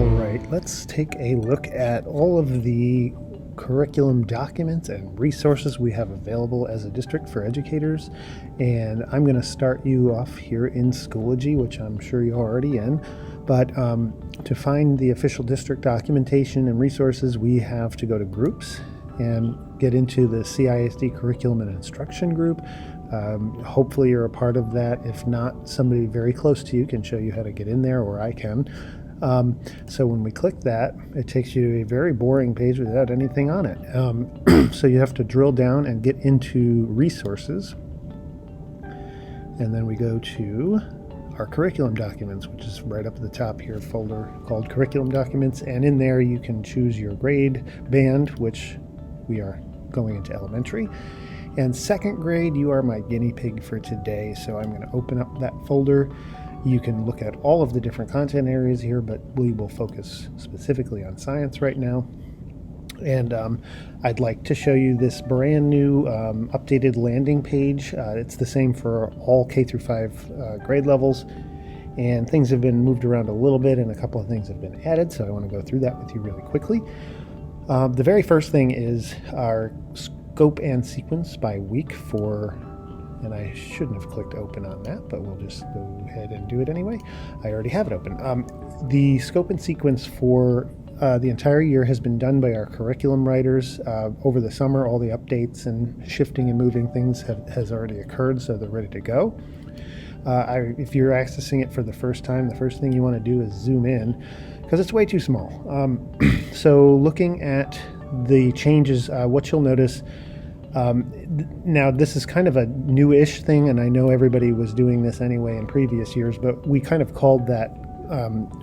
All right, let's take a look at all of the curriculum documents and resources we have available as a district for educators. And I'm going to start you off here in Schoology, which I'm sure you're already in. But to find the official district documentation and resources, we have to go to groups and get into the CISD Curriculum and Instruction group. Hopefully you're a part of that. If not, somebody very close to you can show you how to get in there, or I can. So when we click that, it takes you to a very boring page without anything on it. So you have to drill down and get into resources. And then we go to our curriculum documents, which is right up at the top here, folder called curriculum documents. And in there you can choose your grade band, which we are going into elementary. And second grade, you are my guinea pig for today. So I'm going to open up that folder. You can look at all of the different content areas here, but we will focus specifically on science right now. And I'd like to show you this brand new updated landing page. It's the same for all K through 5 grade levels. And things have been moved around a little bit, and a couple of things have been added. So I want to go through that with you really quickly. The very first thing is our scope and sequence by week for, and I shouldn't have clicked open on that, but we'll just go ahead and do it anyway. I already have it open. The scope and sequence for the entire year has been done by our curriculum writers. Over the summer, all the updates and shifting and moving things has already occurred, so they're ready to go. If you're accessing it for the first time, the first thing you want to do is zoom in, because it's way too small. So looking at the changes, what you'll notice, now this is kind of a new-ish thing, and I know everybody was doing this anyway in previous years, but we kind of called that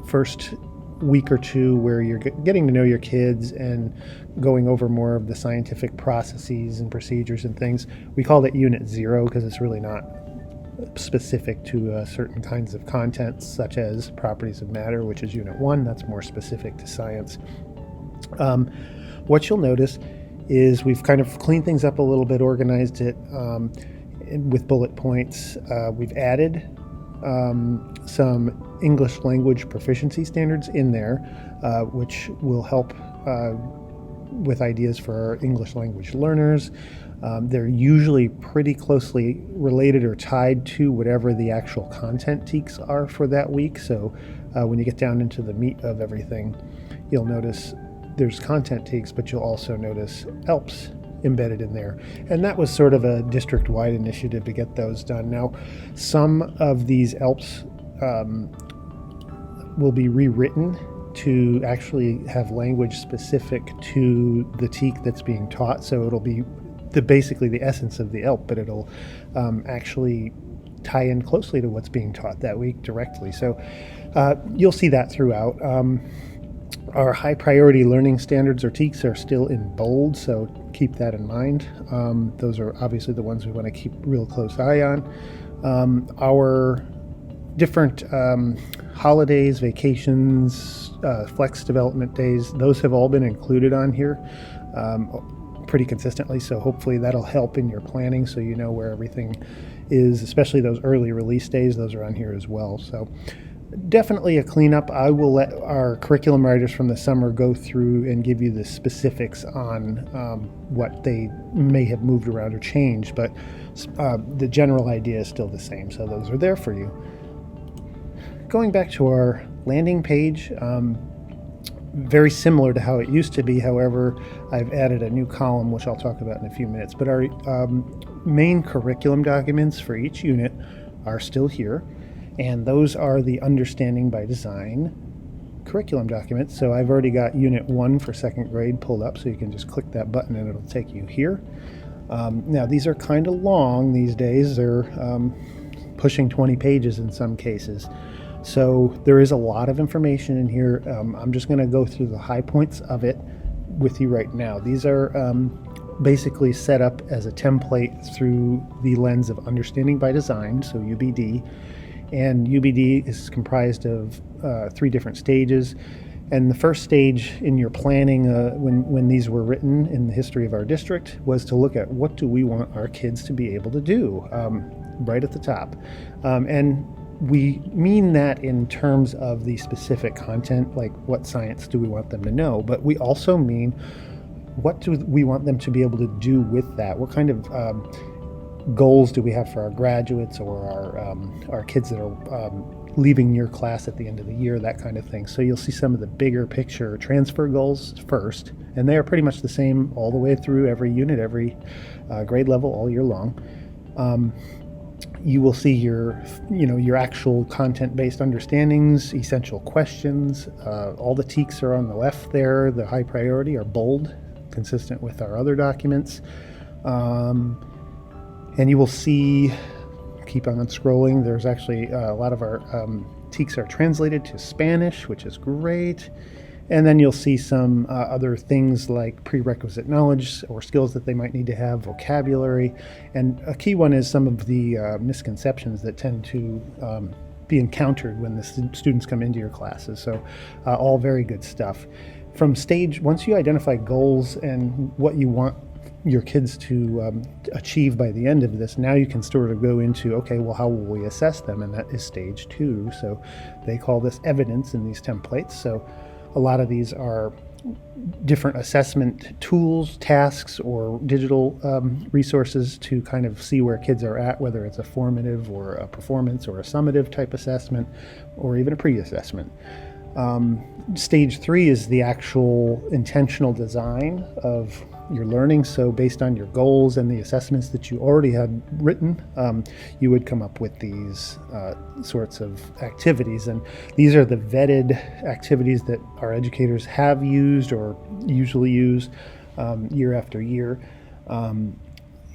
first week or two where you're getting to know your kids and going over more of the scientific processes and procedures and things. We called it Unit 0 because it's really not specific to certain kinds of content, such as properties of matter, which is Unit 1. That's more specific to science. What you'll notice is we've kind of cleaned things up a little bit, organized it with bullet points. We've added some English language proficiency standards in there, which will help with ideas for our English language learners. They're usually pretty closely related or tied to whatever the actual content TEKS are for that week. So when you get down into the meat of everything, you'll notice there's content TEKS, but you'll also notice ELPs embedded in there. And that was sort of a district-wide initiative to get those done. Now, some of these ELPs will be rewritten to actually have language specific to the TEK that's being taught. So it'll be basically the essence of the ELP, but it'll actually tie in closely to what's being taught that week directly. So you'll see that throughout. Our high priority learning standards, or TEKS, are still in bold, so keep that in mind. Those are obviously the ones we want to keep real close eye on. Our different holidays, vacations, flex development days, those have all been included on here pretty consistently, so hopefully that'll help in your planning so you know where everything is, especially those early release days. Those are on here as well. So definitely a cleanup. I will let our curriculum writers from the summer go through and give you the specifics on what they may have moved around or changed, but the general idea is still the same, so those are there for you. Going back to our landing page, very similar to how it used to be. However, I've added a new column, which I'll talk about in a few minutes, but our main curriculum documents for each unit are still here. And those are the Understanding by Design curriculum documents. So I've already got Unit 1 for second grade pulled up, so you can just click that button and it'll take you here. Now, these are kind of long these days. They're pushing 20 pages in some cases. So there is a lot of information in here. I'm just going to go through the high points of it with you right now. These are basically set up as a template through the lens of Understanding by Design, so UBD. And UBD is comprised of 3 different stages. And the first stage in your planning, when these were written in the history of our district, was to look at what do we want our kids to be able to do, right at the top. And we mean that in terms of the specific content, like what science do we want them to know, but we also mean what do we want them to be able to do with that? What kind of goals do we have for our graduates or our kids that are leaving your class at the end of the year, that kind of thing. So you'll see some of the bigger picture transfer goals first, and they are pretty much the same all the way through every unit, every grade level all year long. You will see your actual content-based understandings, essential questions. All the TEKs are on the left there. The high priority are bold, consistent with our other documents. And you will see, keep on scrolling, there's actually a lot of our TEKs are translated to Spanish, which is great. And then you'll see some other things like prerequisite knowledge or skills that they might need to have, vocabulary. And a key one is some of the misconceptions that tend to be encountered when the students come into your classes. So all very good stuff. From stage, once you identify goals and what you want your kids to achieve by the end of this, now you can sort of go into, okay, well, how will we assess them? And that is stage 2. So they call this evidence in these templates. So a lot of these are different assessment tools, tasks, or digital resources to kind of see where kids are at, whether it's a formative or a performance or a summative type assessment, or even a pre-assessment. Stage 3 is the actual intentional design of your learning. So based on your goals and the assessments that you already had written, you would come up with these sorts of activities. And these are the vetted activities that our educators have used or usually use year after year.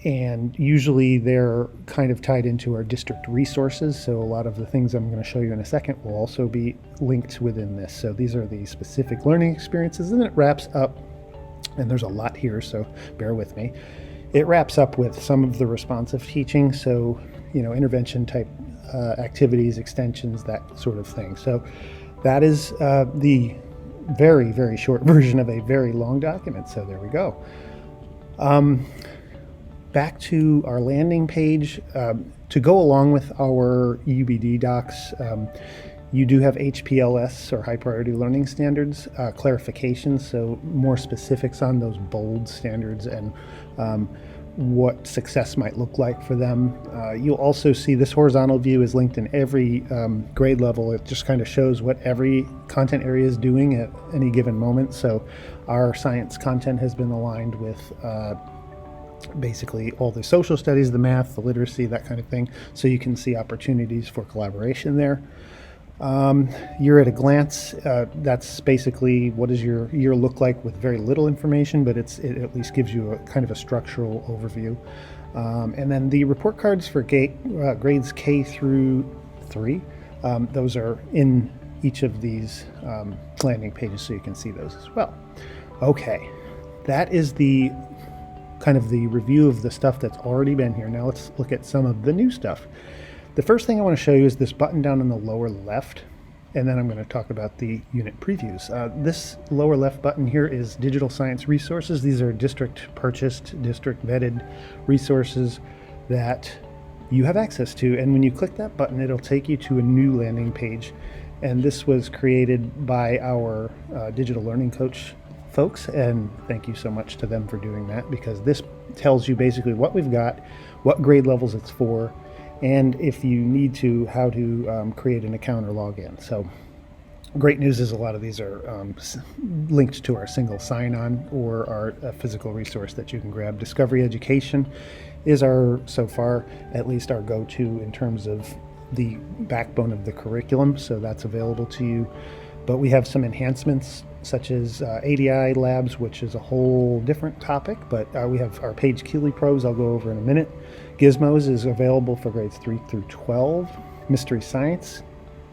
And usually they're kind of tied into our district resources. So a lot of the things I'm going to show you in a second will also be linked within this. So these are the specific learning experiences, and it wraps up, and there's a lot here, so bear with me. It wraps up with some of the responsive teaching. So, intervention type activities, extensions, that sort of thing. So that is the very, very short version of a very long document. So there we go. Back to our landing page. To go along with our UBD docs, you do have HPLS, or High Priority Learning Standards, clarifications, so more specifics on those bold standards and what success might look like for them. You'll also see this horizontal view is linked in every grade level. It just kind of shows what every content area is doing at any given moment. So our science content has been aligned with basically all the social studies, the math, the literacy, that kind of thing. So you can see opportunities for collaboration there. Year at a glance, that's basically what does your year look like with very little information, but it at least gives you a kind of a structural overview. And then the report cards for grades K through 3, those are in each of these landing pages, so you can see those as well. Okay, that is the kind of the review of the stuff that's already been here. Now let's look at some of the new stuff. The first thing I want to show you is this button down in the lower left, and then I'm going to talk about the unit previews. This lower left button here is digital science resources. These are district purchased, district vetted resources that you have access to, and when you click that button, it'll take you to a new landing page. And this was created by our digital learning coach folks, and thank you so much to them for doing that, because this tells you basically what we've got, what grade levels it's for, and if you need to, how to create an account or log in. So great news is a lot of these are linked to our single sign-on or our physical resource that you can grab. Discovery Education is our, so far, at least our go-to in terms of the backbone of the curriculum, so that's available to you. But we have some enhancements such as ADI Labs, which is a whole different topic, but we have our Paige Keeley probes I'll go over in a minute. Gizmos is available for grades 3 through 12. Mystery Science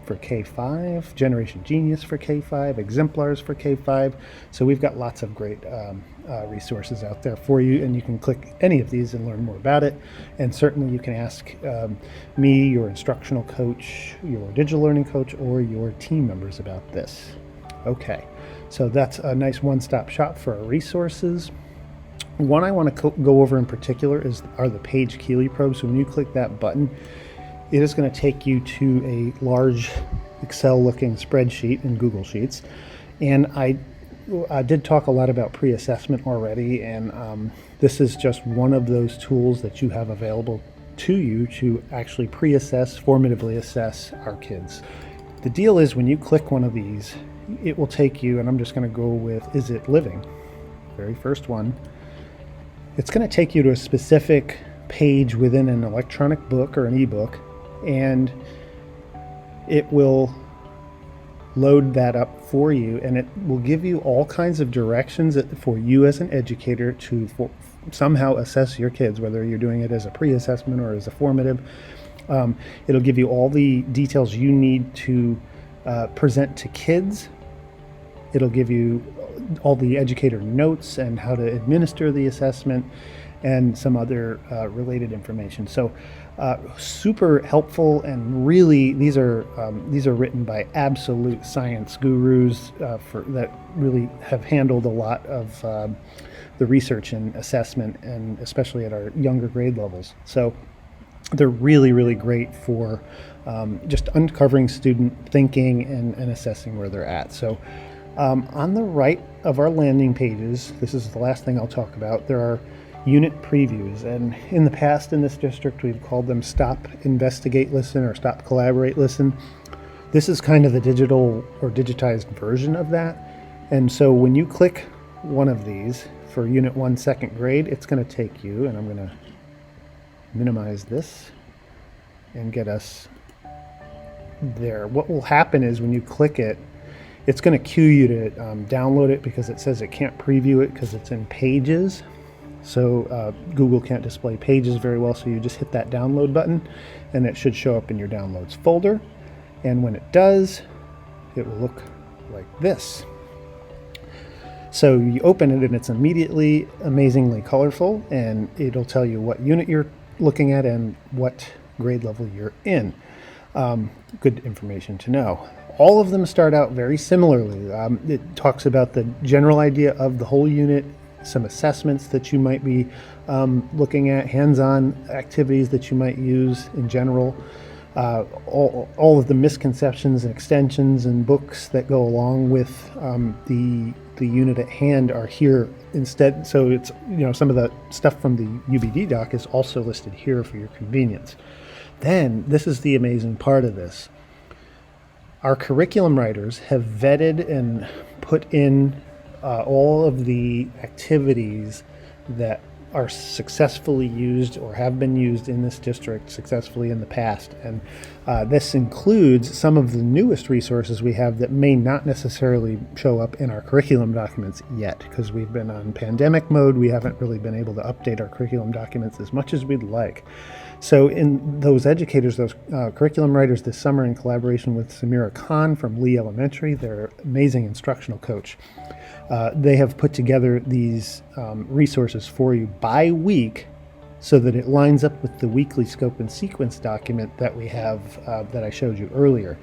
for K5, Generation Genius for K5, Exemplars for K5. So we've got lots of great resources out there for you, and you can click any of these and learn more about it. And certainly you can ask me, your instructional coach, your digital learning coach, or your team members about this. Okay, so that's a nice one-stop shop for our resources. One I want to go over in particular are the Paige Keeley probes. So when you click that button, it is going to take you to a large Excel-looking spreadsheet in Google Sheets. And I did talk a lot about pre-assessment already, and this is just one of those tools that you have available to you to actually pre-assess, formatively assess our kids. The deal is when you click one of these, it will take you, and I'm just going to go with Is It Living? Very first one. It's going to take you to a specific page within an electronic book or an ebook, and it will load that up for you, and it will give you all kinds of directions for you as an educator to somehow assess your kids, whether you're doing it as a pre-assessment or as a formative. It'll give you all the details you need to present to kids. It'll give you all the educator notes and how to administer the assessment and some other related information. So super helpful, and really these are written by absolute science gurus that really have handled a lot of the research and assessment, and especially at our younger grade levels. So they're really, really great for just uncovering student thinking and assessing where they're at. So on the right of our landing pages, this is the last thing I'll talk about, there are unit previews. And in the past in this district, we've called them Stop, Investigate, Listen, or Stop, Collaborate, Listen. This is kind of the digital or digitized version of that. And so when you click one of these for Unit 1 second grade, it's going to take you, and I'm going to minimize this and get us there. What will happen is when you click it, it's going to cue you to download it, because it says it can't preview it because it's in Pages. So Google can't display Pages very well, so you just hit that download button and it should show up in your downloads folder. And when it does, it will look like this. So you open it and it's immediately amazingly colorful, and it'll tell you what unit you're looking at and what grade level you're in. Good information to know. All of them start out very similarly. It talks about the general idea of the whole unit, some assessments that you might be looking at, hands-on activities that you might use in general, all of the misconceptions and extensions and books that go along with the unit at hand are here instead. So it's, some of the stuff from the UBD doc is also listed here for your convenience. Then this is the amazing part of this. Our curriculum writers have vetted and put in all of the activities that are successfully used or have been used in this district successfully in the past. And this includes some of the newest resources we have that may not necessarily show up in our curriculum documents yet, because we've been on pandemic mode. We haven't really been able to update our curriculum documents as much as we'd like. So in those educators, those curriculum writers this summer, in collaboration with Samira Khan from Lee Elementary, their amazing instructional coach, they have put together these resources for you by week, so that it lines up with the weekly scope and sequence document that we have that I showed you earlier.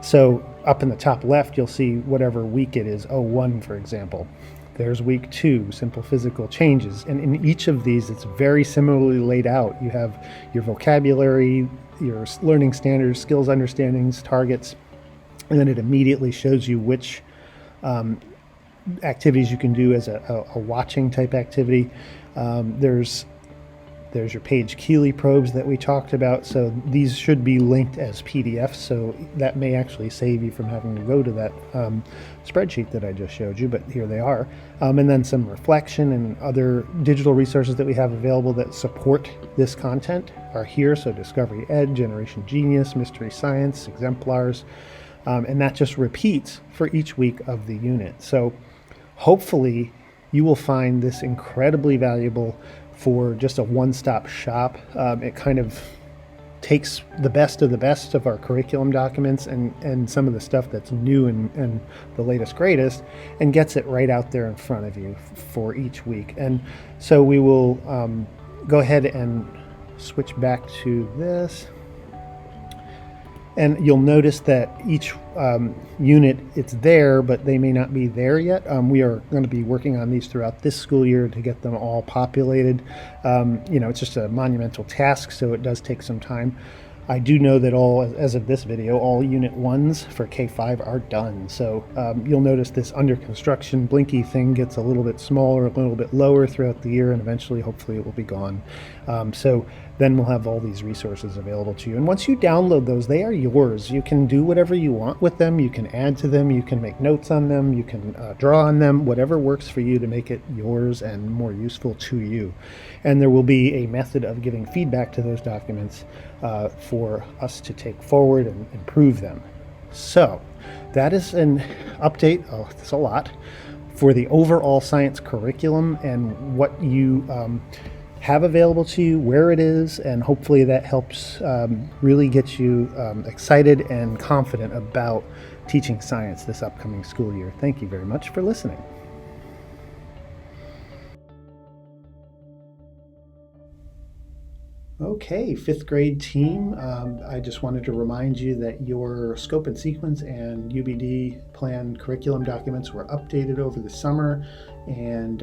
So up in the top left, you'll see whatever week it is, 01 for example. There's week 2, simple physical changes. And in each of these, it's very similarly laid out. You have your vocabulary, your learning standards, skills understandings, targets, and then it immediately shows you which activities you can do as a watching type activity. There's your Paige Keeley probes that we talked about. So these should be linked as PDFs, so that may actually save you from having to go to that spreadsheet that I just showed you, but here they are. And then some reflection and other digital resources that we have available that support this content are here. So Discovery Ed, Generation Genius, Mystery Science, Exemplars, and that just repeats for each week of the unit. So hopefully you will find this incredibly valuable for just a one-stop shop. It kind of takes the best of our curriculum documents and some of the stuff that's new and the latest, greatest, and gets it right out there in front of you for each week. And so we will go ahead and switch back to this. And you'll notice that each unit, it's there, but they may not be there yet. We are going to be working on these throughout this school year to get them all populated. It's just a monumental task, so it does take some time. I do know that as of this video, all Unit 1s for K5 are done. So you'll notice this under construction blinky thing gets a little bit smaller, a little bit lower throughout the year, and eventually, hopefully, it will be gone. So then we'll have all these resources available to you. And once you download those, they are yours. You can do whatever you want with them. You can add to them. You can make notes on them. You can draw on them, whatever works for you to make it yours and more useful to you. And there will be a method of giving feedback to those documents for us to take forward and improve them. So that is an update, it's a lot, for the overall science curriculum and what you have available to you, where it is, and hopefully that helps really get you excited and confident about teaching science this upcoming school year. Thank you very much for listening. Okay, fifth grade team, I just wanted to remind you that your scope and sequence and UBD plan curriculum documents were updated over the summer, and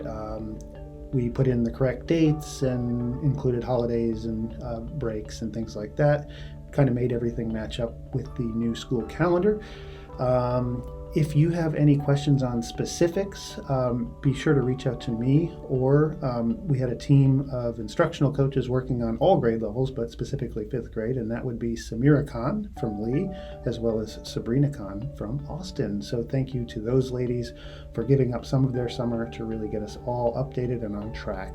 we put in the correct dates and included holidays and breaks and things like that. Kind of made everything match up with the new school calendar. If you have any questions on specifics, be sure to reach out to me, or we had a team of instructional coaches working on all grade levels, but specifically fifth grade, and that would be Samira Khan from Lee, as well as Sabrina Khan from Austin. So thank you to those ladies for giving up some of their summer to really get us all updated and on track.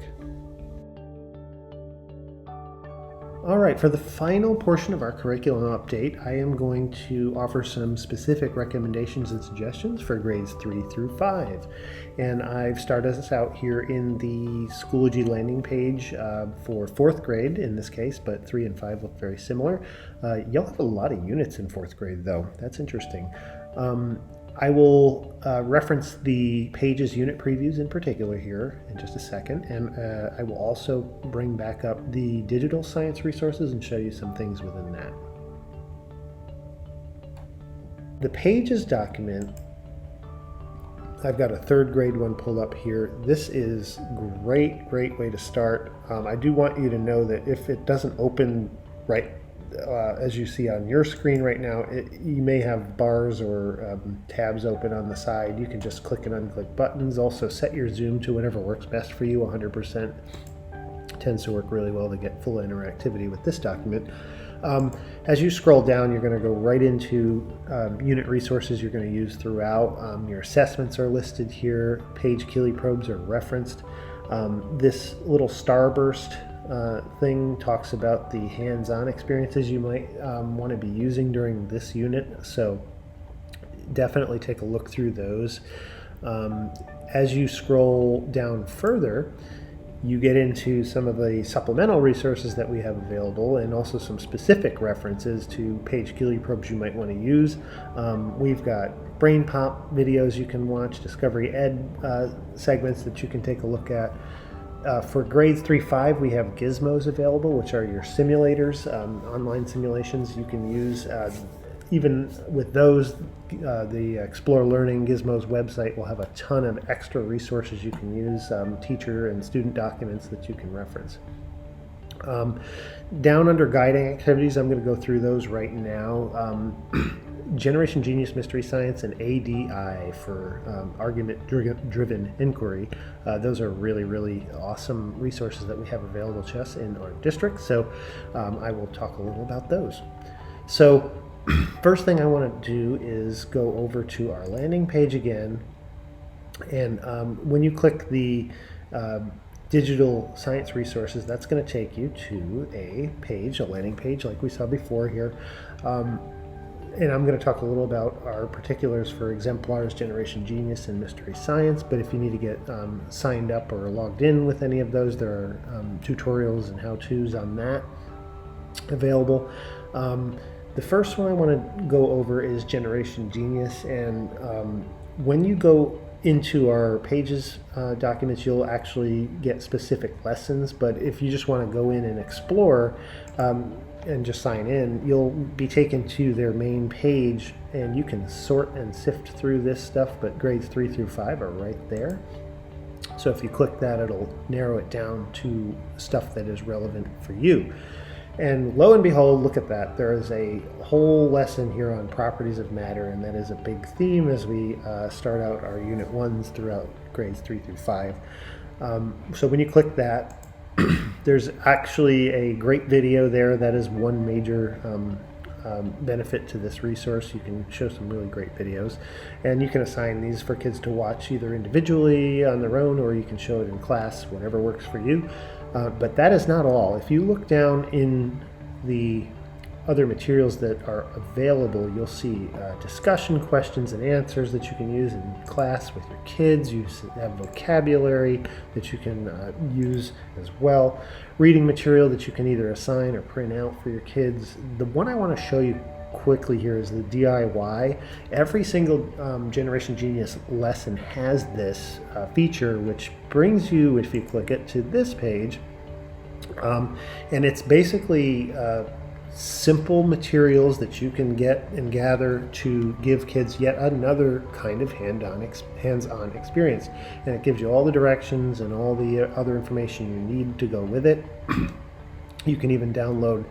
All right, for the final portion of our curriculum update, I am going to offer some specific recommendations and suggestions for grades 3 through 5. And I've started us out here in the Schoology landing page for 4th grade in this case, but 3 and 5 look very similar. You'll have a lot of units in 4th grade though. That's interesting. I will reference the pages unit previews in particular here in just a second, and I will also bring back up the digital science resources and show you some things within that. The pages document, I've got a 3rd grade one pulled up here. This is great way to start. I do want you to know that if it doesn't open right as you see on your screen right now, you may have bars or tabs open on the side. You can just click and unclick buttons. Also set your zoom to whatever works best for you. 100% tends to work really well to get full interactivity with this document. As you scroll down, you're going to go right into unit resources you're going to use throughout. Your assessments are listed here. Page Keeley probes are referenced. This little starburst thing talks about the hands-on experiences you might want to be using during this unit, so definitely take a look through those. As you scroll down further, you get into some of the supplemental resources that we have available, and also some specific references to Page Keeley probes you might want to use. We've got Brain Pop videos you can watch, Discovery Ed segments that you can take a look at. For grades 3-5, we have gizmos available, which are your simulators, online simulations you can use. Even with those, the Explore Learning Gizmos website will have a ton of extra resources you can use, teacher and student documents that you can reference. Down under guiding activities, I'm going to go through those right now. Generation Genius Mystery Science and ADI for argument-driven inquiry. Those are really awesome resources that we have available to us in our district, so I will talk a little about those. So first thing I want to do is go over to our landing page again, and when you click the digital science resources, that's going to take you to a page, a landing page like we saw before here. And I'm going to talk a little about our particulars for exemplars, Generation Genius, and Mystery Science, but if you need to get signed up or logged in with any of those, there are tutorials and how-tos on that available. The first one I want to go over is Generation Genius, and when you go into our pages documents, you'll actually get specific lessons, but if you just want to go in and explore, and just sign in, you'll be taken to their main page, and you can sort and sift through this stuff, but grades 3 through 5 are right there. So if you click that, it'll narrow it down to stuff that is relevant for you. And lo and behold, look at that. There is a whole lesson here on properties of matter, and that is a big theme as we start out our Unit 1s throughout grades 3 through 5. So when you click that, there's actually a great video there. That is one major benefit to this resource. You can show some really great videos, and you can assign these for kids to watch either individually on their own, or you can show it in class, whatever works for you. But that is not all. If you look down in the other materials that are available, you'll see discussion questions and answers that you can use in class with your kids. You have vocabulary that you can use as well. Reading material that you can either assign or print out for your kids. The one I want to show you quickly here is the DIY. Every single Generation Genius lesson has this feature, which brings you, if you click it, to this page. And it's basically simple materials that you can get and gather to give kids yet another kind of hands-on experience. And it gives you all the directions and all the other information you need to go with it. You can even download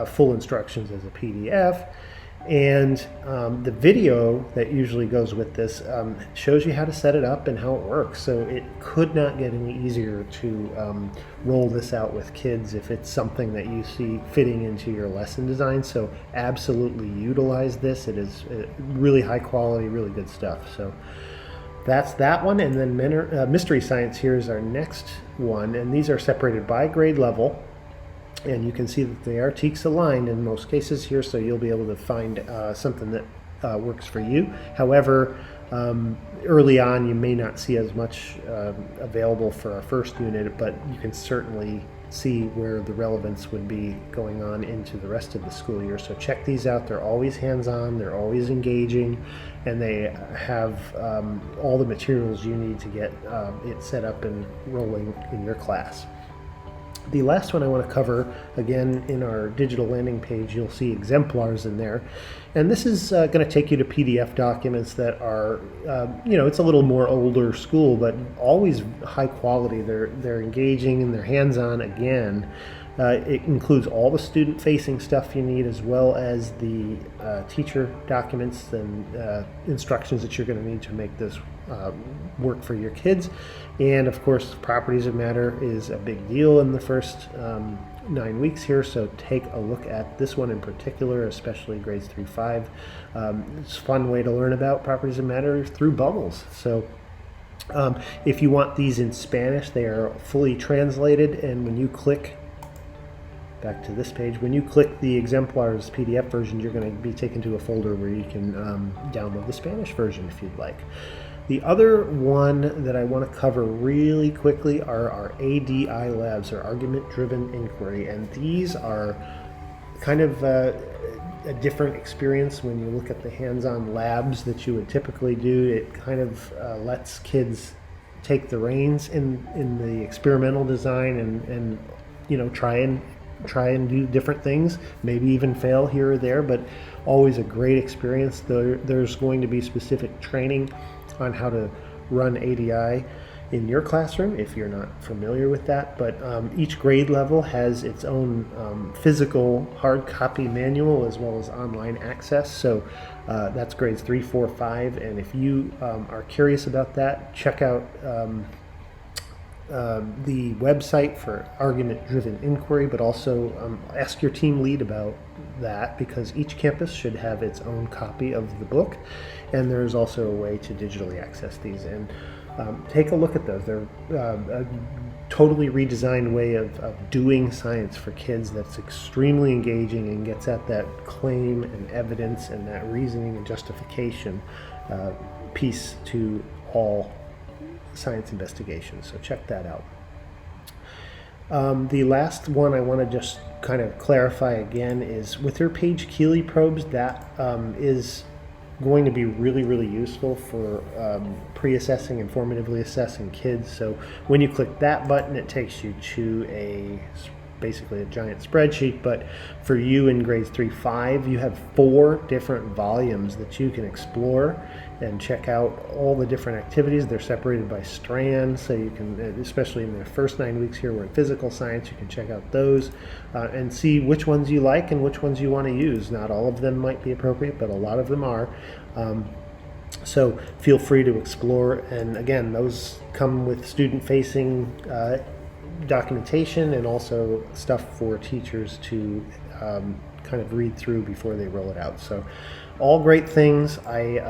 full instructions as a PDF. And the video that usually goes with this shows you how to set it up and how it works. So it could not get any easier to roll this out with kids if it's something that you see fitting into your lesson design. So absolutely utilize this. It is really high quality, really good stuff. So that's that one. And then Mystery Science here is our next one. And these are separated by grade level. And you can see that they are TEKS aligned in most cases here, so you'll be able to find something that works for you. However, early on you may not see as much available for our first unit, but you can certainly see where the relevance would be going on into the rest of the school year. So check these out. They're always hands-on, they're always engaging, and they have all the materials you need to get it set up and rolling in your class. The last one I want to cover, again, in our digital landing page, you'll see exemplars in there. And this is going to take you to PDF documents that are, it's a little more older school, but always high quality. They're engaging and they're hands-on again. It includes all the student-facing stuff you need, as well as the teacher documents and instructions that you're going to need to make this work for your kids. And of course, properties of matter is a big deal in the first 9 weeks here, so take a look at this one in particular, especially grades 3-5. It's a fun way to learn about properties of matter through bubbles. So if you want these in Spanish, they are fully translated, and when you click back to this page, when you click the exemplars PDF version, you're going to be taken to a folder where you can download the Spanish version if you'd like. The other one that I want to cover really quickly are our ADI labs, or Argument-Driven Inquiry, and these are kind of a different experience when you look at the hands-on labs that you would typically do. It kind of lets kids take the reins in the experimental design and try and do different things, maybe even fail here or there, but always a great experience. There's going to be specific training on how to run ADI in your classroom if you're not familiar with that, but each grade level has its own physical hard copy manual as well as online access. So that's grades 3, 4, 5, and if you are curious about that, check out the website for Argument-Driven Inquiry, but also ask your team lead about that, because each campus should have its own copy of the book, and there's also a way to digitally access these. And take a look at those. They're a totally redesigned way of doing science for kids that's extremely engaging and gets at that claim and evidence and that reasoning and justification piece to all science investigation. So check that out. The last one I want to just kind of clarify again is with your Paige-Keeley probes. That is going to be really, really useful for pre-assessing and formatively assessing kids. So when you click that button, it takes you to a basically a giant spreadsheet, but for you in grades 3-5, you have 4 different volumes that you can explore and check out all the different activities. They're separated by strands, so you can, especially in the first 9 weeks here, we're in physical science, you can check out those and see which ones you like and which ones you want to use. Not all of them might be appropriate, but a lot of them are. So feel free to explore, and again, those come with student-facing documentation and also stuff for teachers to kind of read through before they roll it out. So all great things. I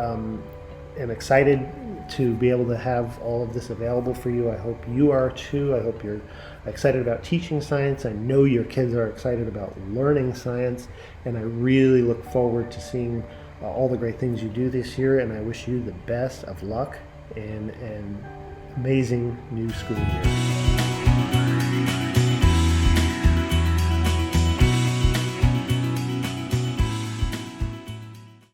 am excited to be able to have all of this available for you. I hope you are too. I hope you're excited about teaching science. I know your kids are excited about learning science, and I really look forward to seeing all the great things you do this year, and I wish you the best of luck in an amazing new school year.